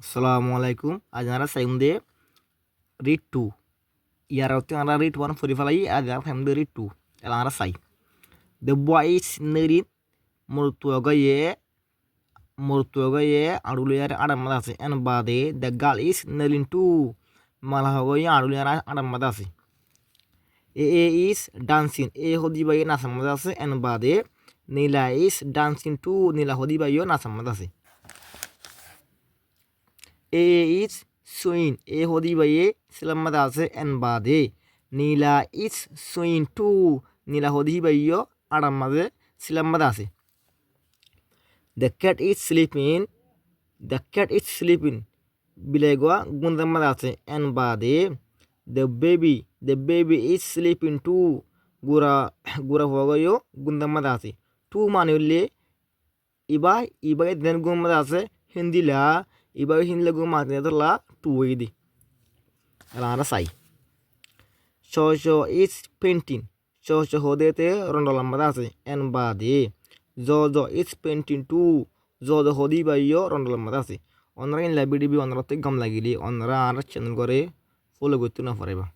আসসালামু আলাইকুম আজ আমরা সাইমদে রিড টু ইয়ার অর্থে আমরা রিড ওয়ান ফরি ফেলাই আজ আমরা সাইমদে রিড টু এলা আমরা সাই দ্য বয় ইজ নেরিন মরতুয়াগয়ে আড়ুলিয়ার আড়াম্মাদ আছে এন বাদে দ্য গার্ল ইজ নেরিন টু মালাহগয়ে আড়ুলিয়ার আড়াম্মাদ আছে এ ইজ ডান্সিং এ হদিবাইয়ে নাচাম্মাদ আছে এন বাদে নীলা ইজ ডান্সিং টু নীলা হদিবাইও নাচাম্মাদ আছে এ ইজ সুইন এ হদিবাইয়ে সিলাম্মাদ আছে এন বাদে নীলা ইজ সুইন টু নীলা হদিবাইও আড়াম্মাদে সিলাম্মাদ আছে দ্য ক্যাট ইজ স্লিপিং বিলেগোয়া গুন্দাম্মাদ আছে এন বাদে দ্য বেবি ইজ স্লিপিং টু গুড়া হওয়াগয়ও গুন্দাম্মাদ আছে টু মানে হলে ইবাগে দেন গুম্মাদ আছে হিন্দিলা ibaga hinla guma la tuwidi ala sai shosho is painting shosho hodete rondolam badase en bade jojo is painting too jojo hodi bayo rondolam badase onra in la bidibi onra te gam lagili onra ar channel gore follow করতে না পারেবা।